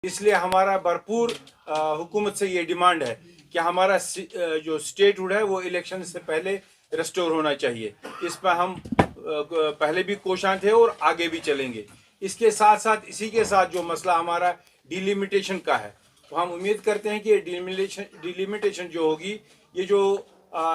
इसलिए हमारा भरपूर हुकूमत से ये डिमांड है कि हमारा जो स्टेटहुड है वो इलेक्शन से पहले रेस्टोर होना चाहिए। इस पर हम पहले भी कोशां थे और आगे भी चलेंगे। इसके साथ साथ इसी के साथ जो मसला हमारा डिलिमिटेशन का है, तो हम उम्मीद करते हैं कि डिलिमिटेशन जो होगी, ये जो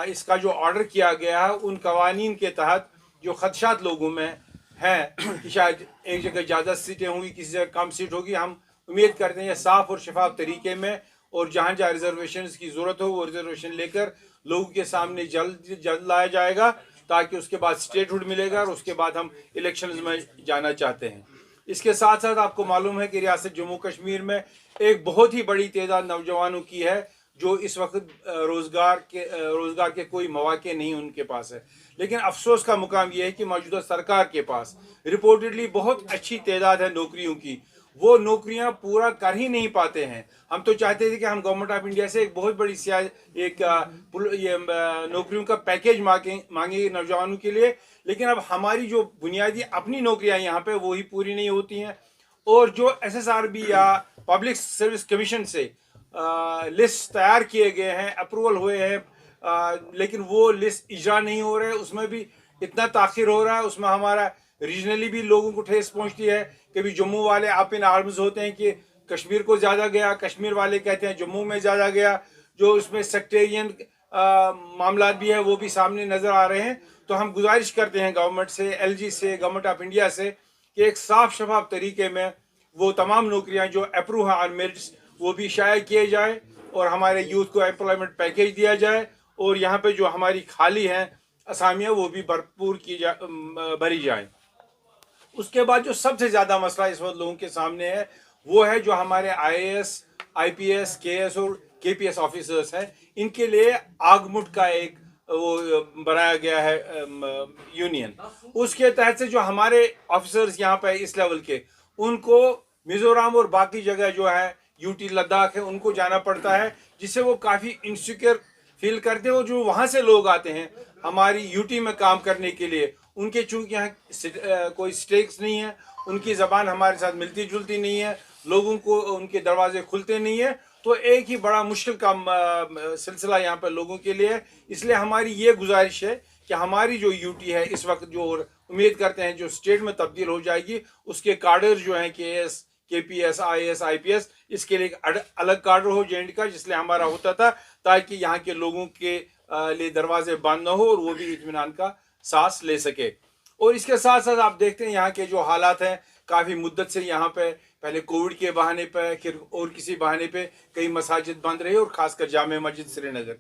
इसका जो ऑर्डर किया गया है, उन कवानीन के तहत जो खदशात लोगों में हैं कि शायद एक जगह ज़्यादा सीटें होंगी, किसी जगह कम सीट होगी, हम उम्मीद करते हैं साफ और शफाफ तरीके में, और जहाँ जहाँ रिजर्वेशन की ज़रूरत हो वो रिजर्वेशन लेकर लोगों के सामने जल्द जल्द लाया जाएगा, ताकि उसके बाद स्टेटहुड मिलेगा और उसके बाद हम इलेक्शन में जाना चाहते हैं। इसके साथ साथ आपको मालूम है कि रियासत जम्मू कश्मीर में एक बहुत ही बड़ी तादाद नौजवानों की है जो इस वक्त रोज़गार के कोई मौके नहीं उनके पास है। लेकिन अफसोस का मुकाम यह है कि मौजूदा सरकार के पास रिपोर्टेडली बहुत अच्छी तादाद है नौकरियों की, वो नौकरियां पूरा कर ही नहीं पाते हैं। हम तो चाहते थे कि हम गवर्नमेंट ऑफ इंडिया से एक बहुत बड़ी नौकरियों का पैकेज मांगे नौजवानों के लिए, लेकिन अब हमारी जो बुनियादी अपनी नौकरियां यहाँ पे वो ही पूरी नहीं होती हैं। और जो SSRB या पब्लिक सर्विस कमीशन से लिस्ट तैयार किए गए हैं, अप्रूवल हुए हैं, लेकिन वो लिस्ट इजरा नहीं हो रहे, उसमें भी इतना ताखिर हो रहा है। उसमें हमारा रीजनली भी लोगों को ठेस पहुंचती है। कभी जम्मू वाले आप इन आर्म्स होते हैं कि कश्मीर को ज़्यादा गया, कश्मीर वाले कहते हैं जम्मू में ज़्यादा गया। जो उसमें सेक्टेरियन मामला भी है वो भी सामने नज़र आ रहे हैं। तो हम गुजारिश करते हैं गवर्नमेंट से, LG से, गवर्नमेंट ऑफ इंडिया से, कि एक साफ शफाफ तरीके में वो तमाम नौकरियां जो अप्रूव हैं ऑन मेरिट्स वो भी शाया किए जाए, और हमारे यूथ को एम्प्लॉयमेंट पैकेज दिया जाए, और यहाँ पे जो हमारी खाली हैं असामियाँ वो भी भरपूर भरी जाए। उसके बाद जो सबसे ज़्यादा मसला इस वक्त लोगों के सामने है वो है जो हमारे IAS, IPS, KS और KPS ऑफिसर्स हैं। इनके लिए आगमुट का एक वो बनाया गया है यूनियन। उसके तहत से जो हमारे ऑफिसर्स यहाँ पे इस लेवल के, उनको मिजोरम और बाकी जगह जो है UT लद्दाख है उनको जाना पड़ता है, जिससे वो काफ़ी इनसिक्योर फील करते हैं। और जो वहाँ से लोग आते हैं हमारी UT में काम करने के लिए, उनके चूंकि यहाँ कोई स्टेक्स नहीं है, उनकी ज़बान हमारे साथ मिलती जुलती नहीं है, लोगों को उनके दरवाजे खुलते नहीं है, तो एक ही बड़ा मुश्किल का सिलसिला यहाँ पर लोगों के लिए है। इसलिए हमारी ये गुजारिश है कि हमारी जो UT है इस वक्त, जो उम्मीद करते हैं जो स्टेट में तब्दील हो जाएगी, उसके कार्डर जो हैं KS, KPS, IAS, IPS, इसके लिए एक अलग कार्डर हो JND का, जिसलिए हमारा होता था, ताकि यहाँ के लोगों के लिए दरवाजे बंद न हो और वो भी इत्मीनान का सांस ले सके। और इसके साथ साथ आप देखते हैं यहाँ के जो हालात हैं, काफ़ी मुद्दत से यहाँ पे पहले कोविड के बहाने पे, फिर और किसी बहाने पे कई मसाजिद बंद रही, और ख़ासकर जामे मस्जिद श्रीनगर।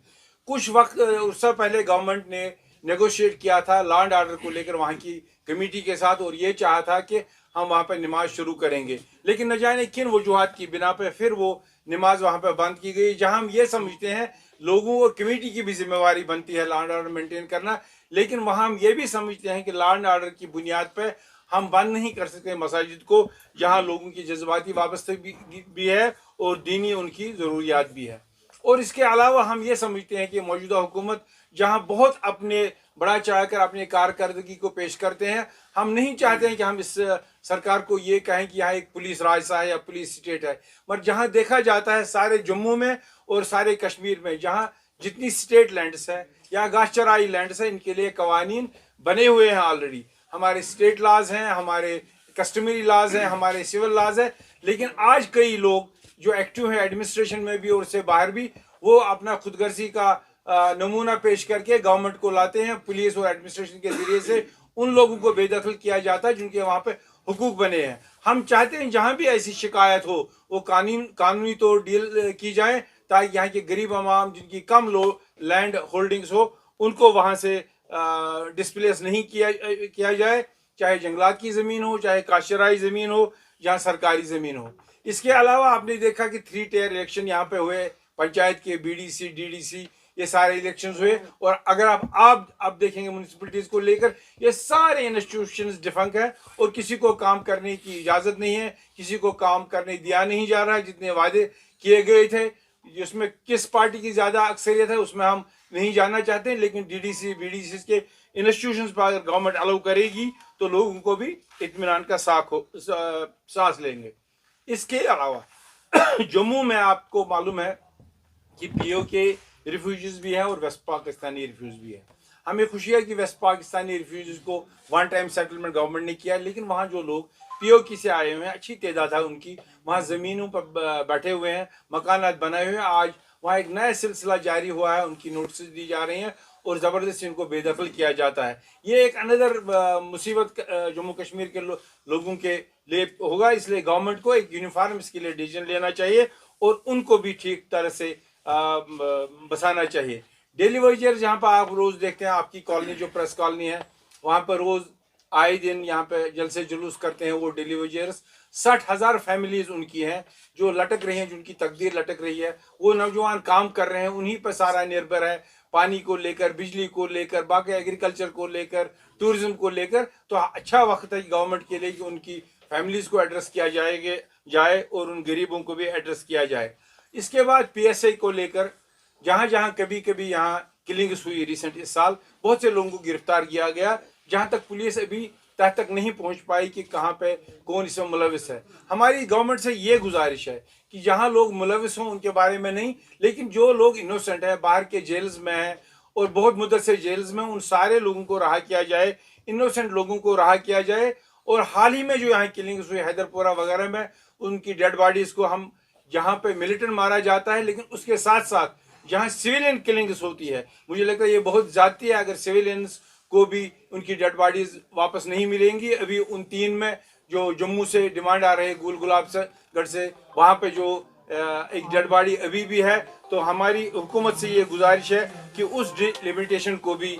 कुछ वक्त उससे पहले गवर्नमेंट ने नेगोशिएट किया था लॉ एंड ऑर्डर को लेकर वहाँ की कमेटी के साथ, और ये चाहा था कि हम वहाँ पर नमाज शुरू करेंगे, लेकिन न जाने किन वजूहात की बिना पे फिर वो नमाज वहाँ पर बंद की गई। जहाँ हम ये समझते हैं लोगों और कमेटी की भी जिम्मेवारी बनती है लॉ एंड ऑर्डर मेंटेन करना, लेकिन वहाँ हम ये भी समझते हैं कि लॉ एंड ऑर्डर की बुनियाद पर हम बंद नहीं कर सकते मसाजिद को, जहाँ लोगों की जज्बाती वाबस्तगी भी है और दीनी उनकी ज़रूरियात भी है। और इसके अलावा हम ये समझते हैं कि मौजूदा हुकूमत जहाँ बहुत अपने बड़ा चाहकर अपनी कारकर्दगी को पेश करते हैं, हम नहीं चाहते हैं कि हम इस सरकार को ये कहें कि यहाँ एक पुलिस राज सा है या पुलिस स्टेट है, मगर जहाँ देखा जाता है सारे जम्मू में और सारे कश्मीर में, जहाँ जितनी स्टेट लैंड्स हैं या गाशचराई लैंड्स हैं, इनके लिए कवानीन बने हुए हैं ऑलरेडी। हमारे स्टेट लॉज हैं, हमारे कस्टमरी लॉज हैं, हमारे सिविल लॉज हैं, लेकिन आज कई लोग जो एक्टिव हैं एडमिनिस्ट्रेशन में भी और उससे बाहर भी, वो अपना खुदगर्जी का नमूना पेश करके गवर्नमेंट को लाते हैं। पुलिस और एडमिनिस्ट्रेशन के जरिए से उन लोगों को बेदखल किया जाता है जिनके वहाँ पे हुकूक बने हैं। हम चाहते हैं जहाँ भी ऐसी शिकायत हो वो कानूनी तौर डील की जाए, ताकि यहाँ के गरीब आवाम जिनकी कम लैंड होल्डिंग्स हो, उनको वहाँ से डिस्प्लेस नहीं किया जाए, चाहे जंगलात की ज़मीन हो, चाहे काशराई ज़मीन हो, या सरकारी ज़मीन हो। इसके अलावा आपने देखा कि 3 टियर इलेक्शन यहाँ पे हुए, पंचायत के BDC, DDC, ये सारे इलेक्शंस हुए। और अगर आप देखेंगे म्यूनसिपलिटीज़ को लेकर, ये सारे इंस्टीट्यूशंस डिफंक है और किसी को काम करने की इजाज़त नहीं है, किसी को काम करने दिया नहीं जा रहा है। जितने वादे किए गए थे, जिसमें किस पार्टी की ज़्यादा अक्सरियत है उसमें हम नहीं जानना चाहते, लेकिन DDC, BDC के इंस्टीट्यूशंस पर अगर गवर्नमेंट अलाउ करेगी तो लोगों को भी इत्मीनान का सांस लेंगे। इसके अलावा जम्मू में आपको मालूम है कि पीओके रिफ्यूजीज भी है और वेस्ट पाकिस्तानी रिफ्यूज भी है। हमें खुशी है कि वेस्ट पाकिस्तानी रिफ्यूजीज को वन टाइम सेटलमेंट गवर्नमेंट ने किया, लेकिन वहाँ जो लोग पीओके से आए हुए हैं, अच्छी तादाद है उनकी, वहाँ ज़मीनों पर बैठे हुए हैं, मकानात बनाए हुए हैं। आज वहाँ एक नया सिलसिला जारी हुआ है, उनकी नोटिस दी जा रही हैं और ज़बरदस्ती इनको बेदखल किया जाता है। ये एक अनदर मुसीबत जम्मू कश्मीर के लोगों के लिए होगा, इसलिए गवर्नमेंट को एक यूनिफॉर्म इसके लिए डिसीजन लेना चाहिए और उनको भी ठीक तरह से बसाना चाहिए। डेली वेजर जहाँ पर आप रोज़ देखते हैं, आपकी कॉलोनी जो प्रेस कॉलोनी है, वहाँ पर रोज़ आए दिन यहाँ पे जलसे जुलूस करते हैं वो डेली वेजर्स। 60,000 फैमिलीज उनकी हैं जो लटक रही हैं, जिनकी तकदीर लटक रही है। वो नौजवान काम कर रहे हैं, उन्हीं पर सारा निर्भर है, पानी को लेकर, बिजली को लेकर, बाकी एग्रीकल्चर को लेकर, टूरिज्म को लेकर। तो अच्छा वक्त है गवर्नमेंट के लिए कि उनकी फैमिलीज को एड्रेस किया जाए और उन गरीबों को भी एड्रेस किया जाए। इसके बाद पीएसए को लेकर जहाँ जहाँ कभी कभी यहाँ किलिंग्स हुई रिसेंट इस साल, बहुत से लोगों को गिरफ्तार किया गया, जहाँ तक पुलिस अभी तह तक नहीं पहुँच पाई कि कहाँ पे कौन इसमें मुलविस है। हमारी गवर्नमेंट से ये गुजारिश है कि जहाँ लोग मुलविस हों उनके बारे में नहीं, लेकिन जो लोग इनोसेंट हैं, बाहर के जेल्स में हैं और बहुत मुद्दत से जेल्स में, उन सारे लोगों को रहा किया जाए, इनोसेंट लोगों को रहा किया जाए। और हाल ही में जो यहाँ किलिंग्स हुई हैदरपुरा वगैरह में, उनकी डेड बॉडीज को हम जहाँ पे मिलिटेंट मारा जाता है, लेकिन उसके साथ साथ जहाँ सिविलियन किलिंग्स होती है, मुझे लगता है ये बहुत ज्यादती है। अगर सिविलियंस को भी उनकी डेड बॉडीज वापस नहीं मिलेंगी, अभी उन 3 में जो जम्मू से डिमांड आ रही है गुल गुलाब से गढ़ से, वहाँ पे जो एक डेड बॉडी अभी भी है, तो हमारी हुकूमत से ये गुजारिश है कि उस लिमिटेशन को भी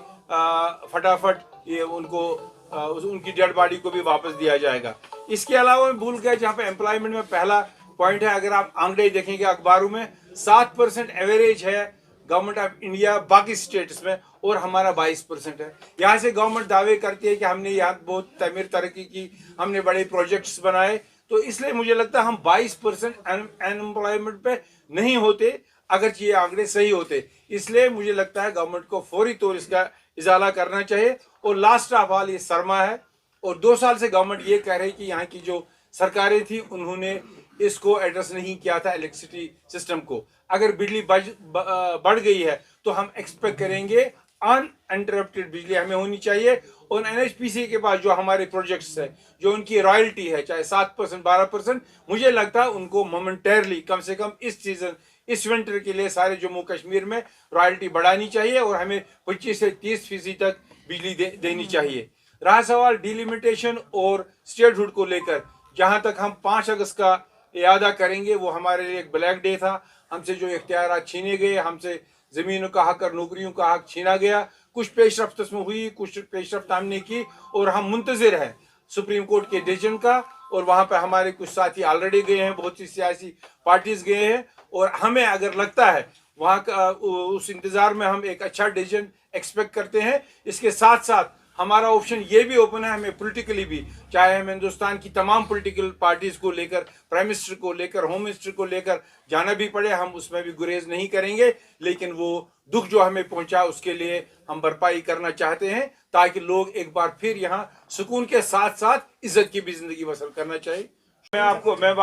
फटाफट ये उनको उनकी डेड बॉडी को भी वापस दिया जाएगा। इसके अलावा मैं भूल गया, जहाँ पे एम्प्लॉयमेंट में पहला पॉइंट है, अगर आप आंकड़े देखेंगे अखबारों में, 7% एवरेज है गवर्नमेंट ऑफ इंडिया बाकी स्टेट्स में और हमारा 22% है। यहाँ से गवर्नमेंट दावे करती है कि हमने यहाँ बहुत तमीर तरक्की की, हमने बड़े प्रोजेक्ट्स बनाए, तो इसलिए मुझे लगता है हम 22% अनएम्प्लॉयमेंट पे नहीं होते अगर ये आंकड़े सही होते। इसलिए मुझे लगता है गवर्नमेंट को फौरी तौर इसका इजाला करना चाहिए। और लास्ट ऑफ ऑल ये सरमा है, और 2 साल से गवर्नमेंट ये कह रही कि यहाँ की जो सरकारें थी उन्होंने इसको एड्रेस नहीं किया था इलेक्ट्रिसिटी सिस्टम को। अगर बिजली बढ़ गई है तो हम एक्सपेक्ट करेंगे अनइंटरप्टेड बिजली हमें होनी चाहिए। और एनएचपीसी के पास जो हमारे प्रोजेक्ट्स है, जो उनकी रॉयल्टी है, चाहे 7% 12%, मुझे लगता है उनको मोमेंटरली कम से कम इस सीजन, इस विंटर के लिए सारे जम्मू कश्मीर में रॉयल्टी बढ़ानी चाहिए और हमें 25 से 30% तक बिजली देनी चाहिए। रहा सवाल डिलिमिटेशन और स्टेटहुड को लेकर, जहां तक हम 5 अगस्त का यादा करेंगे, वो हमारे लिए एक ब्लैक डे था। हमसे जो इख्तियारात छीने गए, हमसे जमीनों का हक और नौकरियों का हक छीना गया। कुछ पेशरफ्त उसमें हुई, कुछ पेशरफ्त हमने की और हम मुंतजिर हैं सुप्रीम कोर्ट के डिसीजन का। और वहां पर हमारे कुछ साथी ऑलरेडी गए हैं, बहुत सी सियासी पार्टीज गए हैं, और हमें अगर लगता है वहां का उस इंतजार में हम एक अच्छा डिसीजन एक्सपेक्ट करते हैं। इसके साथ साथ हमारा ऑप्शन ये भी ओपन है, हमें पॉलिटिकली भी, चाहे हमें हिंदुस्तान की तमाम पॉलिटिकल पार्टीज को लेकर, प्राइम मिनिस्टर को लेकर, होम मिनिस्टर को लेकर जाना भी पड़े, हम उसमें भी गुरेज नहीं करेंगे। लेकिन वो दुख जो हमें पहुंचा उसके लिए हम भरपाई करना चाहते हैं, ताकि लोग एक बार फिर यहाँ सुकून के साथ साथ इज्जत की भी जिंदगी बसर करना चाहिए। मैं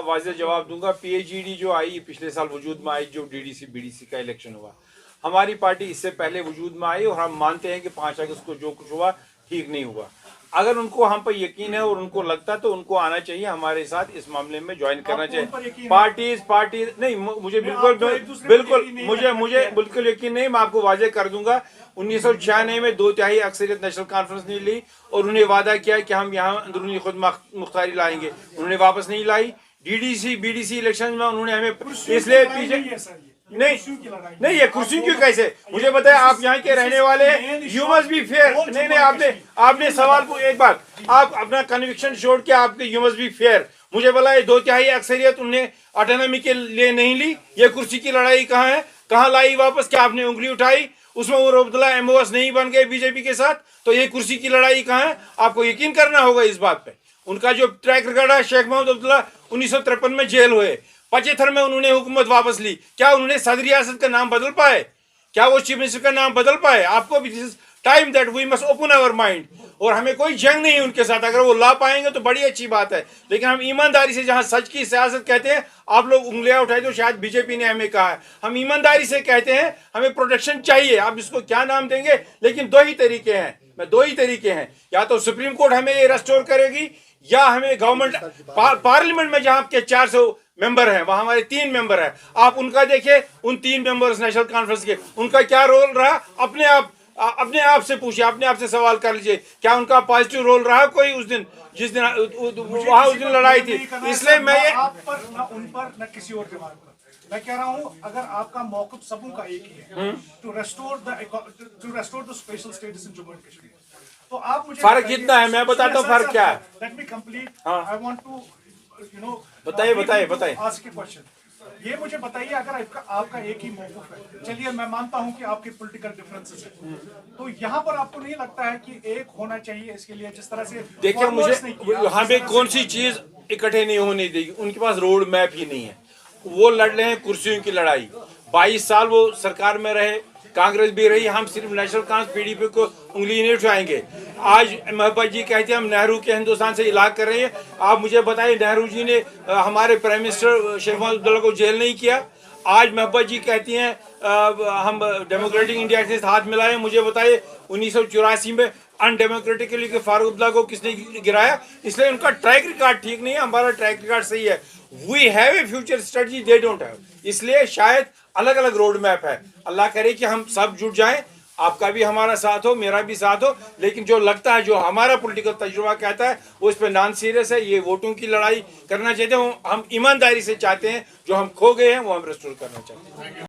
वाज़ेह जवाब दूंगा। पीएचईडी जो आई पिछले साल वजूद में आई, जो डीडीसी बीडीसी का इलेक्शन हुआ, हमारी पार्टी इससे पहले वजूद में आई और हम मानते हैं कि 5 अगस्त को जो कुछ हुआ ठीक नहीं हुआ। अगर उनको हम पर यकीन है और उनको लगता तो उनको आना चाहिए, हमारे साथ इस मामले में ज्वाइन करना चाहिए। पार्टीज नहीं, मुझे बिल्कुल यकीन नहीं। मैं आपको वाजे कर दूंगा, 1996 में 2/3 अक्सरियत नेशनल कॉन्फ्रेंस ने ली और उन्होंने वादा किया कि हम यहाँ अंदरूनी खुद मुख्तारी लाएंगे, उन्होंने वापस नहीं लाई। डीडीसी बीडीसी इलेक्शन में उन्होंने हमें इसलिए पीछे नहीं, ये कुर्सी क्यों, कैसे, मुझे बताए, आप यहाँ के रहने वाले, यू मस्ट बी फेयर। नहीं, आपने सवाल को एक बार आप अपना कन्विक्शन छोड़ के आपके यू मस्ट बी फेयर, मुझे बोला ये 2/3 अक्सरियत उन्हें ऑटोनॉमी के लिए नहीं ली। ये कुर्सी की लड़ाई कहाँ है, कहाँ लाई वापस, क्या आपने उंगली उठाई, उसमें वो अब्दुल्ला एमओएस नहीं बन गए बीजेपी के साथ, तो ये कुर्सी की लड़ाई कहाँ है। आपको यकीन करना होगा इस बात पे। उनका जो ट्रैक रिकॉर्ड है, शेख मोहम्मद अब्दुल्ला 1953 में जेल हुए, 75 में उन्होंने हुकूमत वापस ली, क्या उन्होंने सदर रियासत का नाम बदल पाए, क्या वो चीफ मिनिस्टर का नाम बदल पाए। आपको भी time that we must open our mind. और हमें कोई जंग नहीं है उनके साथ, अगर वो ला पाएंगे तो बड़ी अच्छी बात है, लेकिन हम ईमानदारी से, जहां सच की सियासत कहते हैं, आप लोग उंगलियां उठाए तो शायद बीजेपी ने हमें कहा है, हम ईमानदारी से कहते हैं हमें प्रोटेक्शन चाहिए। आप इसको क्या नाम देंगे, लेकिन दो ही तरीके हैं, या तो सुप्रीम कोर्ट हमें ये रेस्टोर करेगी, या हमें गवर्नमेंट पार्लियामेंट में जहां आपके 400 मेंबर हैं, वहां हमारे 3 मेंबर हैं, आप उनका देखिए, उन 3 मेंबर्स नेशनल कॉन्फ्रेंस के, उनका क्या रोल रहा, अपने आप से पूछिए, अपने आप से सवाल कर लीजिए, क्या उनका पॉजिटिव रोल रहा कोई उस दिन, जिस दिन वहां उस दिन लड़ाई थी। इसलिए मैं ये आप पर न उन पर न किसी और के बारे में मैं कह रहा हूं, अगर आपका मौक़िफ़ सबों का एक ही है, to restore the special status in Jammu and Kashmir, तो आप मुझे फर्क कितना है, मैं बताता हूँ फर्क क्या है। लेट मी कंप्लीट, हाँ। आई वांट टू बताइए। आस्क ए क्वेश्चन। ये मुझे बताइए, अगर आपका एक ही मौक़िफ़ है, चलिए मैं मानता हूं कि आपके पॉलिटिकल डिफरेंसेस हैं, तो यहाँ पर आपको नहीं लगता है कि एक होना चाहिए इसके लिए, जिस तरह से देखिए, मुझे हमें कौन सी चीज इकट्ठे नहीं होने देगी, उनके पास रोड मैप ही नहीं है, वो लड़ रहे हैं कुर्सियों की लड़ाई। 22 साल वो सरकार में रहे, कांग्रेस भी रही, हम सिर्फ नेशनल कांग्रेस पीडीपी को उंगली नहीं उठाएंगे। आज महबूबा जी कहते हैं हम नेहरू के हिंदुस्तान से इलाज कर रहे हैं, आप मुझे बताइए नेहरू जी ने हमारे प्राइम मिनिस्टर शेख मोहम्मद अब्दुल्ला को जेल नहीं किया। आज महबूबा जी कहती हैं हम डेमोक्रेटिक इंडिया के साथ हाथ मिलाए, मुझे बताइए 1984 में अनडेमोक्रेटिकली के फारूक अब्दुल्ला को किसने गिराया। इसलिए उनका ट्रैक रिकॉर्ड ठीक नहीं है, हमारा ट्रैक रिकॉर्ड सही है। We have a future strategy, they don't have, इसलिए शायद अलग अलग रोड मैप है। अल्लाह करे कि हम सब जुट जाएं, आपका भी हमारा साथ हो, मेरा भी साथ हो, लेकिन जो लगता है, जो हमारा पॉलिटिकल तजुर्बा कहता है, वो इस पर नॉन सीरियस है। ये वोटों की लड़ाई करना चाहते हैं, हम ईमानदारी से चाहते हैं, जो हम खो गए हैं वो हम रेस्टोर करना चाहते हैं।